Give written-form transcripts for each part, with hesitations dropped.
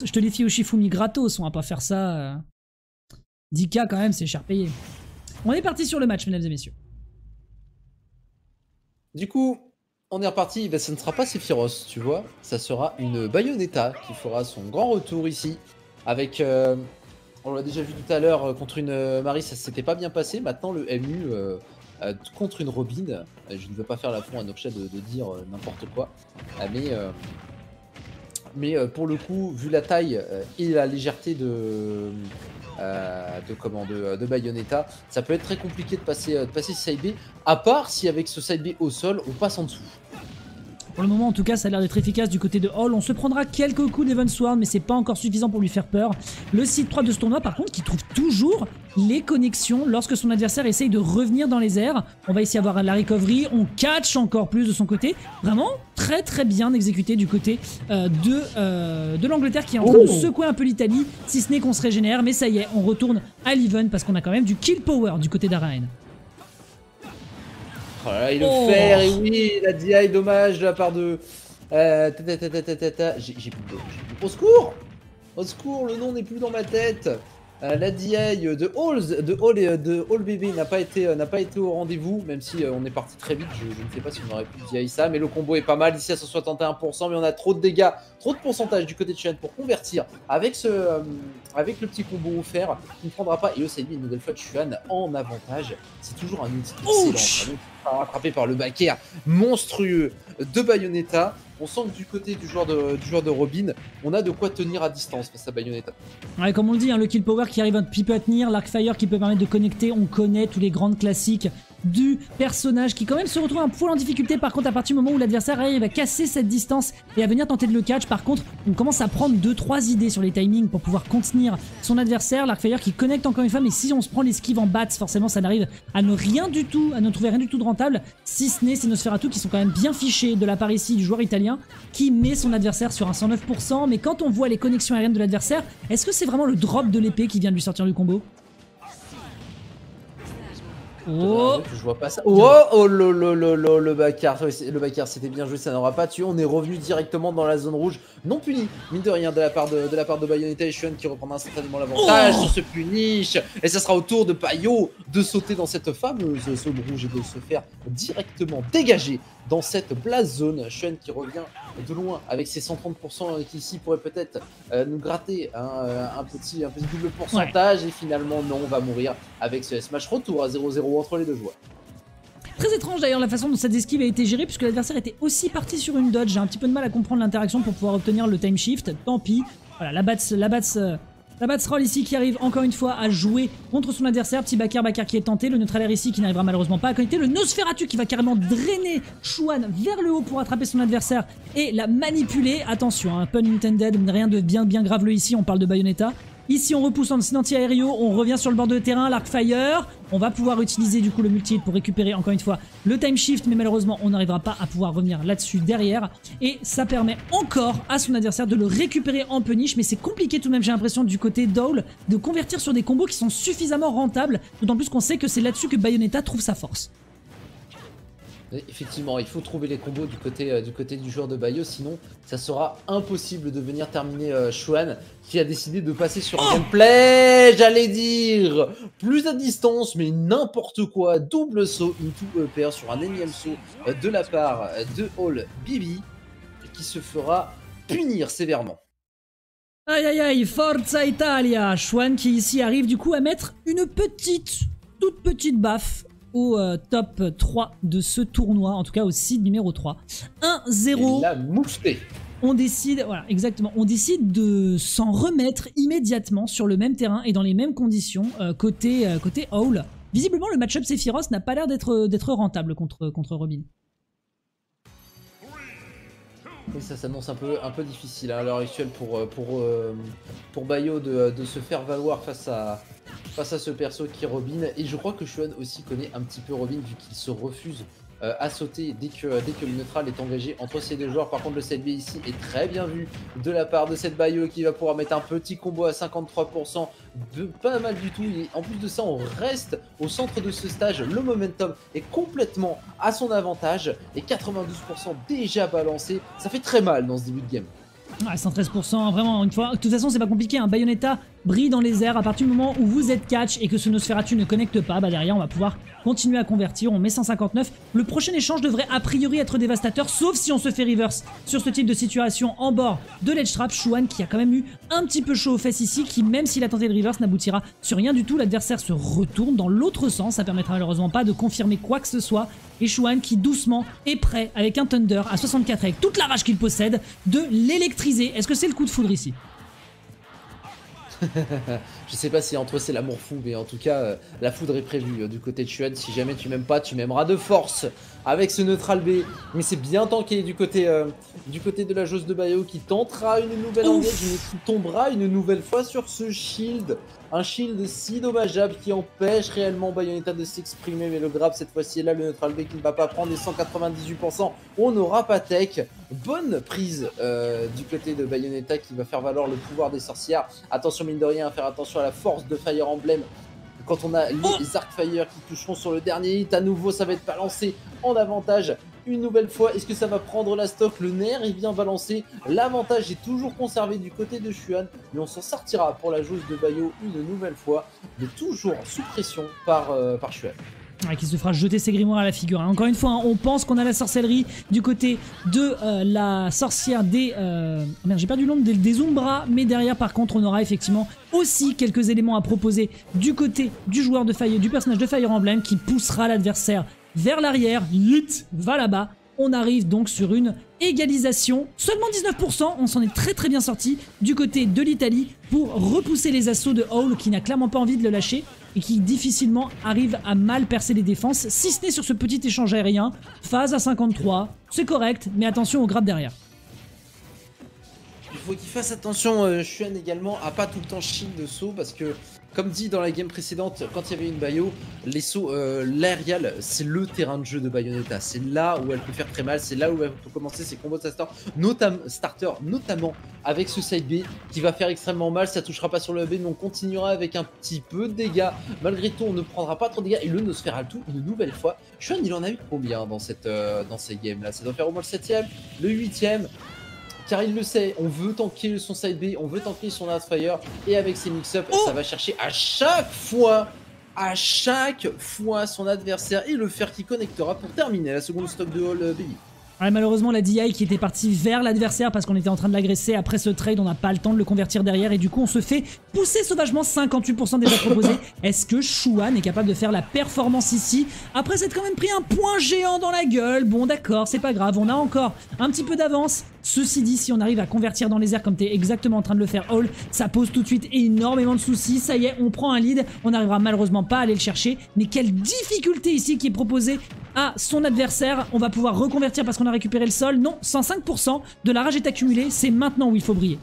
je te les fie au Shifumi gratos, on va pas faire ça. 10K quand même, c'est cher payé. On est parti sur le match, mesdames et messieurs. Du coup, on est reparti. Ben, ça ne sera pas Sephiroth, tu vois. Ça sera une Bayonetta qui fera son grand retour ici. Avec, on l'a déjà vu tout à l'heure, contre une Marie, ça s'était pas bien passé. Maintenant, le MU contre une Robin. Je ne veux pas faire l'affront à Noksha de dire n'importe quoi. Mais pour le coup, vu la taille et la légèreté de Bayonetta, ça peut être très compliqué de passer side B, à part si avec ce side B au sol, on passe en dessous. Pour le moment, en tout cas, ça a l'air d'être efficace du côté de Hall. On se prendra quelques coups d'Evansward, mais c'est pas encore suffisant pour lui faire peur. Le site 3 de ce tournoi, par contre, qui trouve toujours les connexions lorsque son adversaire essaye de revenir dans les airs. On va ici avoir la recovery, on catch encore plus de son côté. Vraiment très très bien exécuté du côté de l'Angleterre qui est en train de secouer un peu l'Italie, si ce n'est qu'on se régénère. Mais ça y est, on retourne à l'Even parce qu'on a quand même du kill power du côté d'Araen. Oh là là, il le fait, et oui, la DI, dommage de la part de... J'ai plus de... Au secours! Au secours, le nom n'est plus dans ma tête. La DI de Hall BB n'a pas été au rendez-vous, même si on est parti très vite, je ne sais pas si on aurait pu DI ça, mais le combo est pas mal, ici à 161%, mais on a trop de dégâts, trop de pourcentage du côté de Chuan pour convertir avec le petit combo offert, qui ne prendra pas, et Osaimi une nouvelle fois de Chuan en avantage, c'est toujours un outil excellent, rattrapé par le backer monstrueux de Bayonetta. On sent que du côté du joueur de Robin, on a de quoi tenir à distance face à Bayonetta. Ouais, comme on le dit, hein, le kill power qui arrive un petit peu à tenir, l'Arcfire qui peut permettre de connecter, on connaît tous les grandes classiques du personnage qui quand même se retrouve un poil en difficulté par contre à partir du moment où l'adversaire arrive à casser cette distance et à venir tenter de le catch. Par contre, on commence à prendre 2-3 idées sur les timings pour pouvoir contenir son adversaire. L'Arcfire qui connecte encore une fois, mais si on se prend l'esquive en bats, forcément ça n'arrive à ne trouver rien du tout de rentable, si ce n'est ces Nosferatu qui sont quand même bien fichés de la part ici du joueur italien qui met son adversaire sur un 109%. Mais quand on voit les connexions aériennes de l'adversaire, est-ce que c'est vraiment le drop de l'épée qui vient de lui sortir du combo? Oh, je vois pas ça. Oh, le backer. Le backer, c'était bien joué, ça n'aura pas tué. On est revenu directement dans la zone rouge, non puni, mine de rien, de la part de Bayonetta et Chuan qui reprendra certainement l'avantage sur ce punish. Et ça sera au tour de Payo de sauter dans cette fameuse zone rouge et de se faire directement dégager dans cette blast zone. Chuan qui revient de loin avec ses 130% qui ici pourrait peut-être nous gratter un petit double pourcentage. Et finalement, non, on va mourir avec ce smash. Retour à 0-0 entre les deux joueurs. Très étrange d'ailleurs la façon dont cette esquive a été gérée puisque l'adversaire était aussi parti sur une dodge. J'ai un petit peu de mal à comprendre l'interaction pour pouvoir obtenir le time shift. Tant pis. Voilà, la Bats Roll ici qui arrive encore une fois à jouer contre son adversaire. Petit backer qui est tenté. Le neutral air ici qui n'arrivera malheureusement pas à connecter. Le Nosferatu qui va carrément drainer Chuan vers le haut pour attraper son adversaire et la manipuler. Attention, hein, pun intended, rien de bien graveleux ici. On parle de Bayonetta. Ici on repousse en anti-aérien, on revient sur le bord de terrain, l'Arcfire. On va pouvoir utiliser du coup le multi-hit pour récupérer encore une fois le time shift, mais malheureusement on n'arrivera pas à pouvoir revenir là-dessus derrière. Et ça permet encore à son adversaire de le récupérer en punish, mais c'est compliqué tout de même, j'ai l'impression, du côté d'Owl de convertir sur des combos qui sont suffisamment rentables, d'autant plus qu'on sait que c'est là-dessus que Bayonetta trouve sa force. Effectivement, il faut trouver les combos du côté du joueur de Bayo, sinon ça sera impossible de venir terminer Chuan qui a décidé de passer sur un gameplay, j'allais dire, plus à distance, mais n'importe quoi, double saut into EPR sur un énième saut de la part de Hall BB qui se fera punir sévèrement. Aïe aïe aïe, Forza Italia, Chuan qui ici arrive du coup à mettre une toute petite baffe au top 3 de ce tournoi, en tout cas au seed numéro 3. 1-0. La moufté. On décide, voilà, exactement, on décide de s'en remettre immédiatement sur le même terrain et dans les mêmes conditions côté Howl. Visiblement, le match-up Sephiroth n'a pas l'air d'être rentable contre Robin. Oui, ça s'annonce un peu difficile à l'heure actuelle pour Bayo de se faire valoir face à ce perso qui est Robin. Et je crois que Chuan aussi connaît un petit peu Robin vu qu'il se refuse à sauter dès que le neutral est engagé entre ces deux joueurs. Par contre, le set B ici est très bien vu de la part de cette Bayo qui va pouvoir mettre un petit combo à 53%, pas mal du tout. Et en plus de ça, on reste au centre de ce stage. Le momentum est complètement à son avantage et 92% déjà balancé. Ça fait très mal dans ce début de game. Ouais, 113%, vraiment, une fois. De toute façon, c'est pas compliqué. Un Bayonetta brille dans les airs. À partir du moment où vous êtes catch et que ce Nosferatu ne connecte pas, bah derrière, on va pouvoir continuer à convertir. On met 159. Le prochain échange devrait a priori être dévastateur, sauf si on se fait reverse sur ce type de situation en bord de ledge trap. Shuan qui a quand même eu un petit peu chaud aux fesses ici, qui même s'il a tenté le reverse n'aboutira sur rien du tout. L'adversaire se retourne dans l'autre sens. Ça permettra malheureusement pas de confirmer quoi que ce soit. Et Shuan qui doucement est prêt avec un Thunder à 64 avec toute la rage qu'il possède de l'électriser. Est-ce que c'est le coup de foudre ici? Je sais pas si entre c'est l'amour fou, mais en tout cas, la foudre est prévue du côté de Shuan. Si jamais tu m'aimes pas, tu m'aimeras de force avec ce neutral B. Mais c'est bien tanké du côté de la Jose de Bayo qui tentera une nouvelle engage, mais qui tombera une nouvelle fois sur ce shield. Un shield si dommageable qui empêche réellement Bayonetta de s'exprimer. Mais le grab cette fois-ci est là, le neutral B qui ne va pas prendre les 198%. On n'aura pas tech. Bonne prise du côté de Bayonetta qui va faire valoir le pouvoir des sorcières. Attention mine de rien à faire attention à la force de Fire Emblem. Quand on a les Arcfire qui toucheront sur le dernier hit, à nouveau ça va être balancé en avantage. Une nouvelle fois, est-ce que ça va prendre la stock? Le nerf est bien balancé. L'avantage est toujours conservé du côté de Shuan. Mais on s'en sortira pour la Jose de Bayo une nouvelle fois. Mais toujours sous pression par Shuan. Ouais, qui se fera jeter ses grimoires à la figure. Encore une fois, hein, on pense qu'on a la sorcellerie du côté de la sorcière des... Merde, j'ai perdu le nom des Umbra, mais derrière, par contre, on aura effectivement aussi quelques éléments à proposer du côté du joueur de Fire, du personnage de Fire Emblem, qui poussera l'adversaire vers l'arrière. Yeet, va là-bas. On arrive donc sur une égalisation. Seulement 19%, on s'en est très bien sorti du côté de l'Italie pour repousser les assauts de Howl qui n'a clairement pas envie de le lâcher et qui difficilement arrive à mal percer les défenses, si ce n'est sur ce petit échange aérien. Phase à 53, c'est correct, mais attention au grab derrière. Il faut qu'il fasse attention, Shuan également, à pas tout le temps shield de saut parce que, comme dit dans la game précédente, quand il y avait une Bayo, les sauts, l'aérial, c'est le terrain de jeu de Bayonetta. C'est là où elle peut faire très mal, c'est là où elle peut commencer ses combos de starter, notamment avec ce side B qui va faire extrêmement mal. Ça touchera pas sur le B, mais on continuera avec un petit peu de dégâts. Malgré tout, on ne prendra pas trop de dégâts. Et le Nosferatu, une nouvelle fois. Shuan, il en a eu combien dans cette game là? Ça doit faire au moins le 7ème, le 8ème. Car il le sait, on veut tanker son side B, on veut tanker son Artfire, et avec ses mix-up, ça va chercher à chaque fois son adversaire et le fer qui connectera pour terminer la seconde stock de All BI. Ouais, malheureusement, la DI qui était partie vers l'adversaire parce qu'on était en train de l'agresser après ce trade, on n'a pas le temps de le convertir derrière et du coup on se fait pousser sauvagement. 58% déjà proposés. Est-ce que Shuan est capable de faire la performance ici après s'être quand même pris un point géant dans la gueule? Bon d'accord, c'est pas grave, on a encore un petit peu d'avance. Ceci dit, si on arrive à convertir dans les airs comme tu es exactement en train de le faire, Howl, ça pose tout de suite énormément de soucis. Ça y est, on prend un lead, on n'arrivera malheureusement pas à aller le chercher. Mais quelle difficulté ici qui est proposée à son adversaire. On va pouvoir reconvertir parce qu'on a récupéré le sol. Non, 105% de la rage est accumulée, c'est maintenant où il faut briller.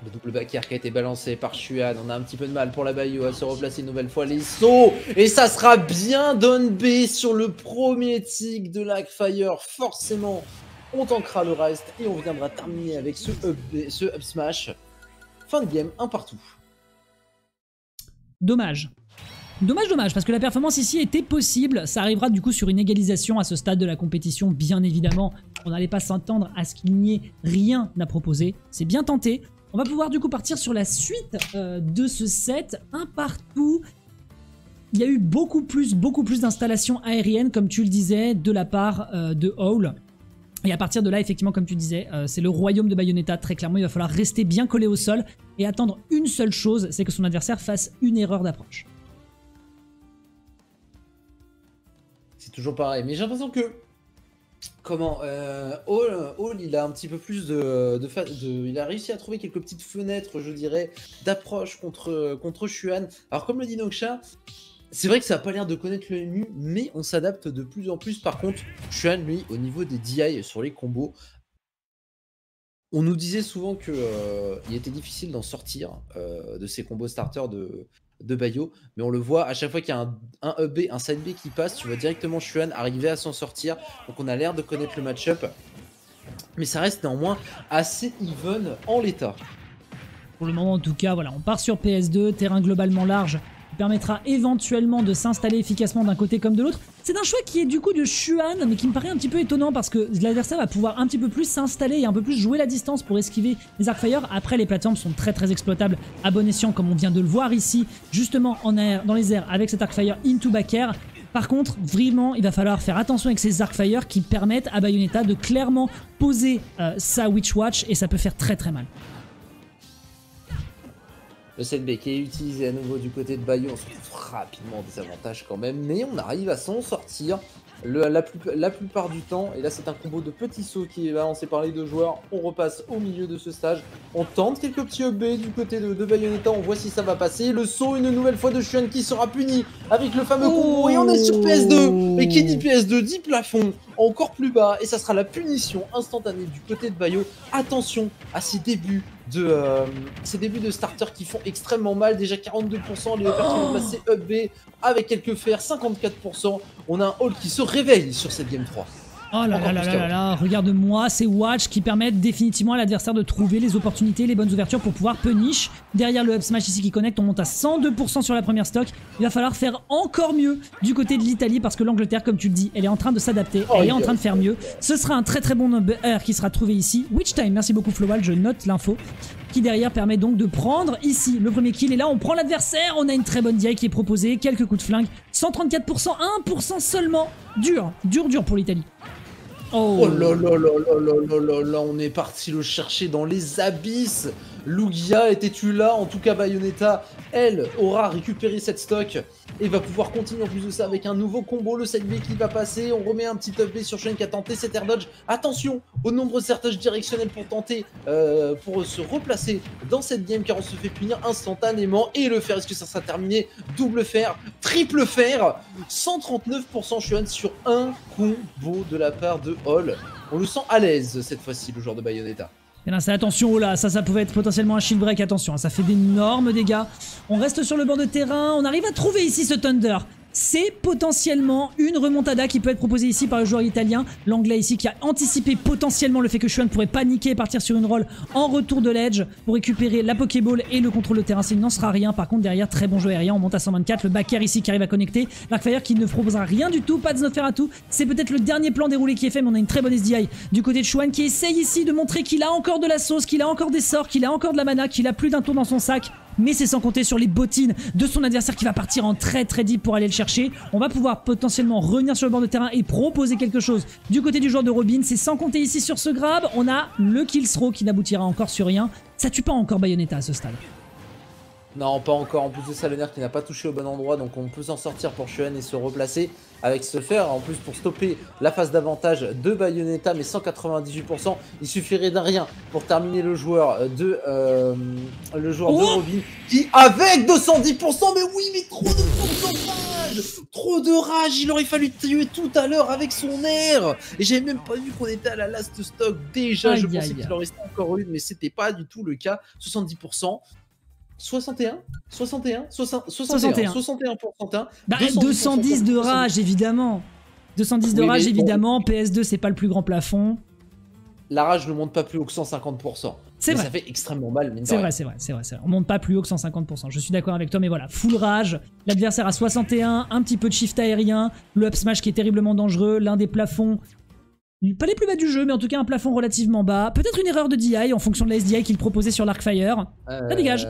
Le double back air qui a été balancé par Shuan. On a un petit peu de mal pour la Bayo à se replacer une nouvelle fois. Les sauts. Et ça sera bien down B sur le premier tic de l'Arcfire. Forcément, on tankera le reste. Et on viendra terminer avec ce up smash. Fin de game, un partout. Dommage. Dommage, parce que la performance ici était possible. Ça arrivera du coup sur une égalisation à ce stade de la compétition, bien évidemment. On n'allait pas s'entendre à ce qu'il n'y ait rien à proposer. C'est bien tenté. On va pouvoir du coup partir sur la suite de ce set. Un partout. Il y a eu beaucoup plus d'installations aériennes, comme tu le disais, de la part de Howl. Et à partir de là, effectivement, comme tu disais, c'est le royaume de Bayonetta. Très clairement, il va falloir rester bien collé au sol et attendre une seule chose, c'est que son adversaire fasse une erreur d'approche. C'est toujours pareil, mais j'ai l'impression que comment Howl, il a un petit peu plus il a réussi à trouver quelques petites fenêtres, je dirais, d'approche contre Shuan. Alors comme le dit Noksha, c'est vrai que ça n'a pas l'air de connaître le mu, mais on s'adapte de plus en plus. Par contre, Shuan, lui, au niveau des DI sur les combos, on nous disait souvent que il était difficile d'en sortir de ces combos starters de Bayo, mais on le voit à chaque fois qu'il y a un up B, un side B qui passe, tu vois directement Shuan arriver à s'en sortir. Donc on a l'air de connaître le match-up, mais ça reste néanmoins assez even en l'état. Pour le moment en tout cas, voilà, on part sur PS2, terrain globalement large qui permettra éventuellement de s'installer efficacement d'un côté comme de l'autre. C'est un choix qui est du coup de Xuan, mais qui me paraît un petit peu étonnant parce que l'adversaire va pouvoir un petit peu plus s'installer et un peu plus jouer la distance pour esquiver les Arcfire. Après, les plateformes sont très exploitables à bon escient, comme on vient de le voir ici, justement en air, dans les airs, avec cet Arcfire into back air. Par contre, vraiment, il va falloir faire attention avec ces Arcfire qui permettent à Bayonetta de clairement poser sa Witch Watch et ça peut faire très mal. Le 7B qui est utilisé à nouveau du côté de Bayo, on se trouve rapidement en désavantage quand même, mais on arrive à s'en sortir la plupart du temps. Et là c'est un combo de petits sauts qui est balancé par les deux joueurs. On repasse au milieu de ce stage, on tente quelques petits EB du côté de Bayonetta, on voit si ça va passer. Le saut une nouvelle fois de Xuan qui sera puni avec le fameux combo et on est sur PS2. Et qui dit PS2 dit plafond encore plus bas et ça sera la punition instantanée du côté de Bayo. Attention à ces débuts de starter qui font extrêmement mal. Déjà 42%, les Hoppers qui vont passer up B avec quelques fers, 54%. On a un Hall qui se réveille sur cette game 3. Oh là là, regarde-moi ces watch qui permettent définitivement à l'adversaire de trouver les opportunités, les bonnes ouvertures pour pouvoir punish. Derrière le up smash ici qui connecte, on monte à 102% sur la première stock. Il va falloir faire encore mieux du côté de l'Italie parce que l'Angleterre, comme tu le dis, elle est en train de s'adapter, elle est en train de faire mieux. Ce sera un très bon number qui sera trouvé ici. Witch time, merci beaucoup Flowal, je note l'info. Qui derrière permet donc de prendre ici le premier kill. Et là on prend l'adversaire, on a une très bonne DI qui est proposée, quelques coups de flingue, 134%, 1% seulement. Dur pour l'Italie. Oh là là là là là là là, on est parti le chercher dans les abysses. Lugia, étais-tu là? En tout cas, Bayonetta, elle, aura récupéré cette stock et va pouvoir continuer en plus de ça avec un nouveau combo. Le 7B qui va passer, on remet un petit up B sur Xuan qui a tenté cet air dodge. Attention au nombre de sertages directionnels pour tenter, pour se replacer dans cette game car on se fait punir instantanément. Et le fer, est-ce que ça sera terminé? Double fer, triple fer, 139% Xuan sur un combo de la part de Hall. On le sent à l'aise cette fois-ci, le joueur de Bayonetta. Et là, c'est attention, oh là, ça pouvait être potentiellement un shield break, attention, ça fait d'énormes dégâts. On reste sur le bord de terrain, on arrive à trouver ici ce Thunder. C'est potentiellement une remontada qui peut être proposée ici par le joueur italien. L'anglais ici qui a anticipé potentiellement le fait que Xuan pourrait paniquer et partir sur une roll en retour de l'edge pour récupérer la Pokéball et le contrôle de terrain. Il n'en sera rien. Par contre, derrière, très bon jeu aérien. On monte à 124. Le back air ici qui arrive à connecter. L'Arcfire qui ne proposera rien du tout. Pas de Nosferatu. C'est peut-être le dernier plan déroulé qui est fait, mais on a une très bonne SDI du côté de Xuan qui essaye ici de montrer qu'il a encore de la sauce, qu'il a encore des sorts, qu'il a encore de la mana, qu'il a plus d'un tour dans son sac. Mais c'est sans compter sur les bottines de son adversaire qui va partir en très deep pour aller le chercher. On va pouvoir potentiellement revenir sur le bord de terrain et proposer quelque chose du côté du joueur de Robin. C'est sans compter ici sur ce grab. On a le kill throw qui n'aboutira encore sur rien. Ça tue pas encore Bayonetta à ce stade. Non, pas encore. En plus de ça, le nerf qui n'a pas touché au bon endroit, donc on peut s'en sortir pour Xuan et se replacer avec ce fer. En plus, pour stopper la phase d'avantage de Bayonetta, mais 198%, il suffirait d'un rien pour terminer le joueur de Robin, qui avec 210%, mais oui, mais trop de pourcentage, trop de rage. Il aurait fallu tuer tout à l'heure avec son air. Et j'avais même pas vu qu'on était à la last stock déjà. Je pensais qu'il en restait encore une, mais c'était pas du tout le cas. 70%. 61 bah, 210 de rage évidemment. 210 de rage évidemment. PS2 c'est pas le plus grand plafond. La rage ne monte pas plus haut que 150%. C'est vrai. Ça fait extrêmement mal. C'est vrai. On monte pas plus haut que 150%. Je suis d'accord avec toi, mais voilà, full rage. L'adversaire à 61, un petit peu de shift aérien, le up smash qui est terriblement dangereux, l'un des plafonds. Pas les plus bas du jeu, mais en tout cas un plafond relativement bas. Peut-être une erreur de DI en fonction de la SDI qu'il proposait sur l'Arcfire. Ça dégage.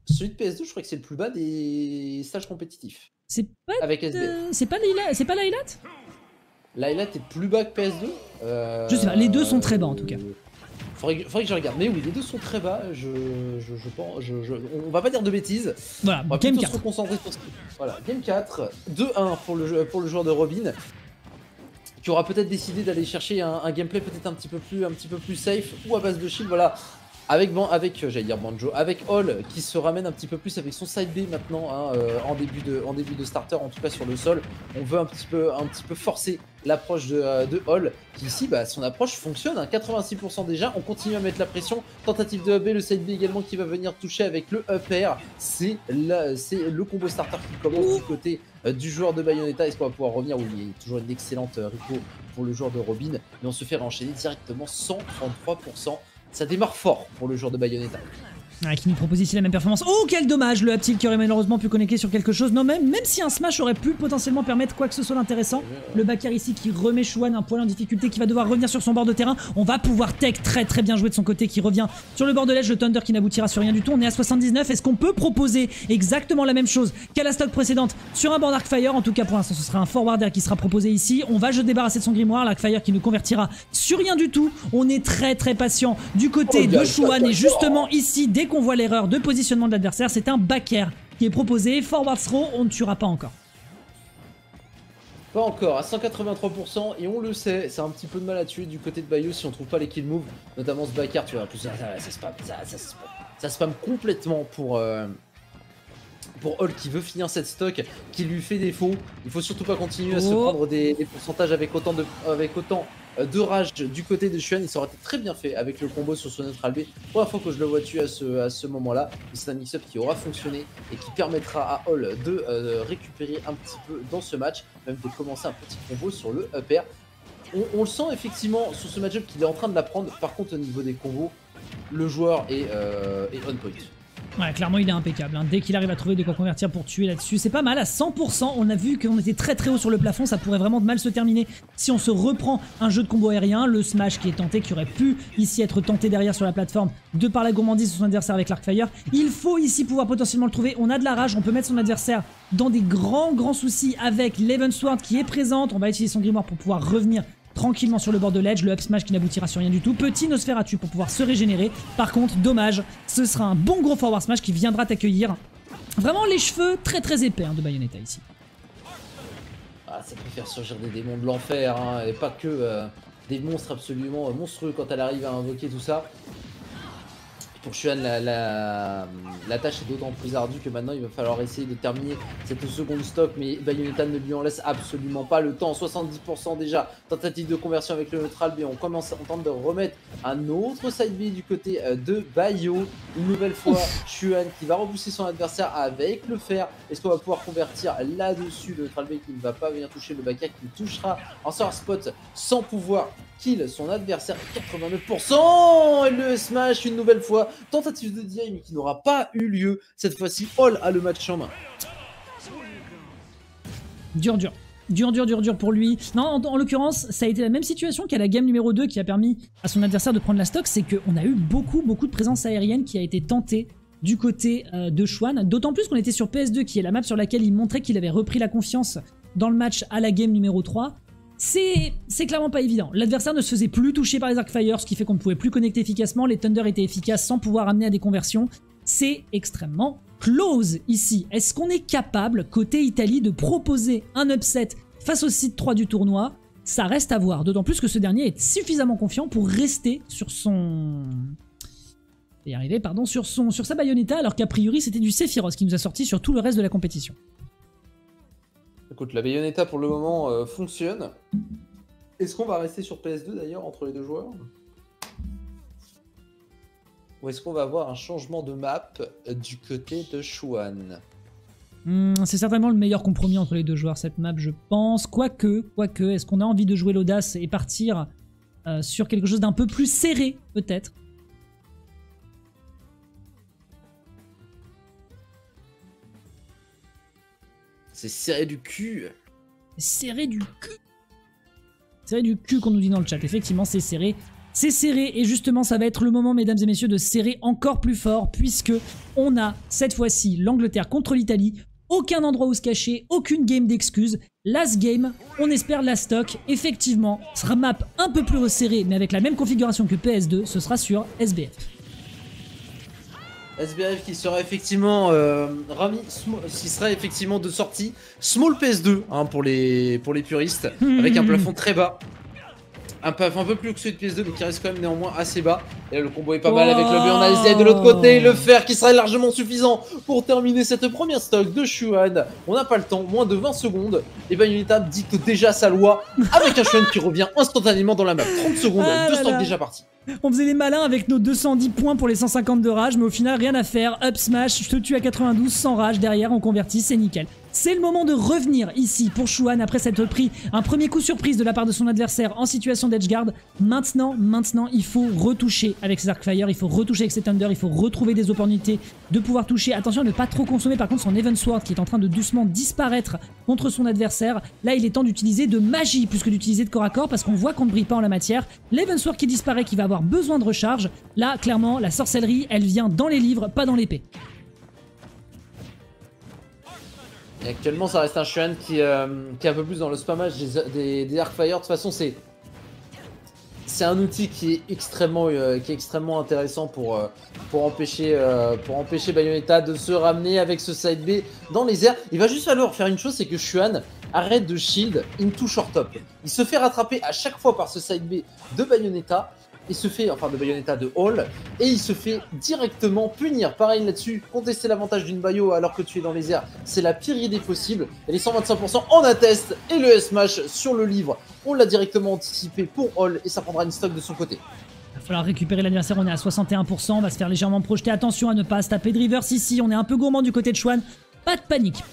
Celui de PS2, je crois que c'est le plus bas des stages compétitifs. C'est pas avec SB. C'est pas l'Ailat? L'Ailat est plus bas que PS2 Je sais pas, les deux sont très bas en tout cas. Faudrait que je regarde. Mais oui, les deux sont très bas. On va pas dire de bêtises. Voilà, on va game plutôt 4. se concentrer sur ce... Voilà, game 4. 2-1 pour le joueur de Robin, qui aura peut-être décidé d'aller chercher un gameplay peut-être un petit peu plus safe ou à base de shield. Voilà, avec j'allais dire Banjo, avec Hall qui se ramène un petit peu plus avec son side B maintenant, hein, en début de starter, en tout cas sur le sol. On veut un petit peu forcer l'approche de Hall, qui ici, bah, son approche fonctionne, hein, 86% déjà. On continue à mettre la pression. Tentative de up B, le side B également qui va venir toucher avec le up air. C'est le combo starter qui commence du côté du joueur de Bayonetta. Est-ce qu'on va pouvoir revenir? Oui, il y a toujours une excellente Rico pour le joueur de Robin, mais on se fait enchaîner directement 133%. Ça démarre fort pour le joueur de Bayonetta. Qui nous propose ici la même performance. Oh, quel dommage, le up tilt qui aurait malheureusement pu connecter sur quelque chose. Non, même si un smash aurait pu potentiellement permettre quoi que ce soit d'intéressant. Le backer ici qui remet Shuan un poil en difficulté, qui va devoir revenir sur son bord de terrain. On va pouvoir tech très bien joué de son côté, qui revient sur le bord de l'edge. Le Thunder qui n'aboutira sur rien du tout. On est à 79. Est-ce qu'on peut proposer exactement la même chose qu'à la stock précédente sur un board Arcfire? En tout cas, pour l'instant, ce sera un forwarder qui sera proposé ici. On va se débarrasser de son grimoire. L'Arcfire qui ne convertira sur rien du tout. On est très patient du côté de Shuan. Et justement, ici, dès qu'on voit l'erreur de positionnement de l'adversaire, c'est un backer qui est proposé. Forward throw, on ne tuera pas encore. Pas encore, à 183%, et on le sait, c'est un petit peu de mal à tuer du côté de Bayou si on trouve pas les kill moves, notamment ce backer, tu vois, en plus ça spam complètement pour Hall qui veut finir cette stock, qui lui fait défaut. Il faut surtout pas continuer à se prendre des pourcentages avec autant de rage du côté de Shuan. Il s'aurait été très bien fait avec le combo sur son neutral B. Première fois que je le vois tuer à ce moment-là. C'est un mix-up qui aura fonctionné et qui permettra à Hall de récupérer un petit peu dans ce match, même de commencer un petit combo sur le up air. On le sent effectivement sur ce match-up qu'il est en train de l'apprendre. Par contre, au niveau des combos, le joueur est on point. Ouais, clairement il est impeccable, hein. Dès qu'il arrive à trouver de quoi convertir pour tuer là-dessus, c'est pas mal, à 100%, on a vu qu'on était très haut sur le plafond, ça pourrait vraiment mal se terminer si on se reprend un jeu de combo aérien, le smash qui est tenté, qui aurait pu ici être tenté derrière sur la plateforme, de par la gourmandise de son adversaire avec l'Arcfire. Il faut ici pouvoir potentiellement le trouver, on a de la rage, on peut mettre son adversaire dans des grands soucis avec l'Evensward qui est présente, on va utiliser son grimoire pour pouvoir revenir tranquillement sur le bord de l'edge, le up smash qui n'aboutira sur rien du tout. Petit Nosferatu pour pouvoir se régénérer. Par contre, dommage, ce sera un bon gros forward smash qui viendra t'accueillir. Vraiment les cheveux très épais de Bayonetta ici. Ah, ça peut faire surgir des démons de l'enfer, hein, et pas que des monstres absolument monstrueux quand elle arrive à invoquer tout ça. Pour Shuan, la tâche est d'autant plus ardue que maintenant il va falloir essayer de terminer cette seconde stock, mais Bayonetta ne lui en laisse absolument pas le temps. 70% déjà, tentative de conversion avec le neutral B. On tente de remettre un autre side B du côté de Bayo. Une nouvelle fois, Shuan qui va repousser son adversaire avec le fer. Est-ce qu'on va pouvoir convertir là-dessus le neutral B qui ne va pas venir toucher le backer, qui touchera en sour spot sans pouvoir kill son adversaire? 89%. Et le smash une nouvelle fois. Tentative de DI mais qui n'aura pas eu lieu. Cette fois-ci, Hall a le match en main. Dur pour lui. Non, en l'occurrence, ça a été la même situation qu'à la game numéro 2 qui a permis à son adversaire de prendre la stock. C'est qu'on a eu beaucoup de présence aérienne qui a été tentée du côté de Shuan. D'autant plus qu'on était sur PS2 qui est la map sur laquelle il montrait qu'il avait repris la confiance dans le match à la game numéro 3. C'est clairement pas évident. L'adversaire ne se faisait plus toucher par les Arcfire, ce qui fait qu'on ne pouvait plus connecter efficacement. Les Thunder étaient efficaces sans pouvoir amener à des conversions. C'est extrêmement close ici. Est-ce qu'on est capable, côté Italie, de proposer un upset face au site 3 du tournoi? Ça reste à voir. D'autant plus que ce dernier est suffisamment confiant pour rester sur son... Et arriver, pardon, sur sa Bayonetta, alors qu'a priori c'était du Sephiroth qui nous a sorti sur tout le reste de la compétition. Écoute, la Bayonetta pour le moment fonctionne. Est-ce qu'on va rester sur PS2 d'ailleurs entre les deux joueurs? Ou est-ce qu'on va avoir un changement de map du côté de Shuan? C'est certainement le meilleur compromis entre les deux joueurs cette map, je pense. Quoique, est-ce qu'on a envie de jouer l'audace et partir sur quelque chose d'un peu plus serré peut-être? C'est serré du cul. Serré du cul. Serré du cul qu'on nous dit dans le chat. Effectivement, c'est serré. C'est serré et justement, ça va être le moment, mesdames et messieurs, de serrer encore plus fort puisque on a cette fois-ci l'Angleterre contre l'Italie. Aucun endroit où se cacher, aucune game d'excuses. Last game, on espère la stock. Effectivement, ce sera map un peu plus resserré, mais avec la même configuration que PS2, ce sera sur SBF. SBF qui sera effectivement qui sera effectivement de sortie Small PS2 hein, pour les puristes, avec un plafond très bas. Un plafond un peu plus que celui de PS2 mais qui reste quand même néanmoins assez bas. Et là le combo est pas mal avec le B, on a les de l'autre côté, le fer qui sera largement suffisant pour terminer cette première stock de Shuan. On n'a pas le temps, moins de 20 secondes. Et Bayonetta dicte déjà sa loi avec un Shuan qui revient instantanément dans la map. 30 secondes, deux stocks déjà partis. On faisait les malins avec nos 210 points pour les 150 de rage, mais au final rien à faire. Up smash, je te tue à 92 sans rage, derrière on convertit, c'est nickel. C'est le moment de revenir ici pour Shuan après s'être pris un premier coup surprise de la part de son adversaire en situation d'edgeguard. Maintenant, il faut retoucher avec ses Arcfire, il faut retoucher avec ses Thunder, il faut retrouver des opportunités de pouvoir toucher. Attention à ne pas trop consommer par contre son Evansword qui est en train de doucement disparaître contre son adversaire. Là il est temps d'utiliser de magie plus que d'utiliser de corps à corps parce qu'on voit qu'on ne brille pas en la matière. L'Evansword qui disparaît, qui va avoir besoin de recharge. Là clairement la sorcellerie elle vient dans les livres, pas dans l'épée. Et actuellement ça reste un Xuan qui est un peu plus dans le spammage des Arcfire. De toute façon c'est un outil qui est extrêmement intéressant pour empêcher Bayonetta de se ramener avec ce side B dans les airs. Il va juste falloir faire une chose, c'est que Xuan arrête de shield into short top. Il se fait rattraper à chaque fois par ce side B de Bayonetta. De Bayonetta de Hall, et il se fait directement punir. Pareil là-dessus, contester l'avantage d'une Bayo alors que tu es dans les airs, c'est la pire idée possible. Et les 125% en attestent, et le S-Smash sur le livre, on l'a directement anticipé pour Hall, et ça prendra une stock de son côté. Il va falloir récupérer l'adversaire, on est à 61%, on va se faire légèrement projeter. Attention à ne pas se taper de reverse ici, on est un peu gourmand du côté de Xuan. Pas de panique,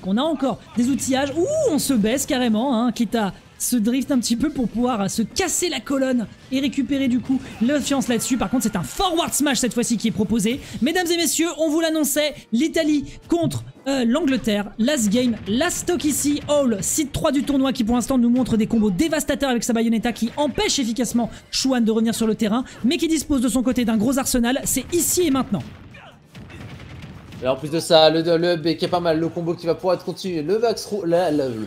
on a encore des outillages. Ouh, on se baisse carrément, hein, quitte à se drift un petit peu pour pouvoir se casser la colonne et récupérer du coup l'infiance là-dessus. Par contre c'est un forward smash cette fois-ci qui est proposé. Mesdames et messieurs, on vous l'annonçait, l'Italie contre l'Angleterre. Last game, last stock ici. Hall, site 3 du tournoi qui pour l'instant nous montre des combos dévastateurs avec sa Bayonetta qui empêche efficacement Xuan de revenir sur le terrain, mais qui dispose de son côté d'un gros arsenal. C'est ici et maintenant. Et en plus de ça, le hub qui est pas mal, le combo qui va pouvoir être continué, le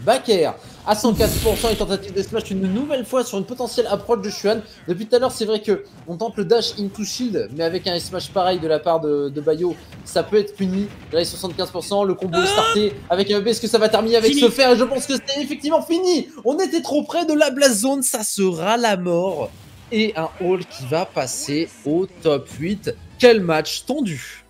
back air à 104% et tentative de smash une nouvelle fois sur une potentielle approche de Xuan. Depuis tout à l'heure, c'est vrai que on tente le dash into shield, mais avec un smash pareil de la part de Bayo, ça peut être puni. Là, il est 75%, le combo est starté avec un hub. Est-ce que ça va terminer avec ce fer? Et je pense que c'est effectivement fini. On était trop près de la blast zone, ça sera la mort. Et un Hall qui va passer au top 8. Quel match tendu!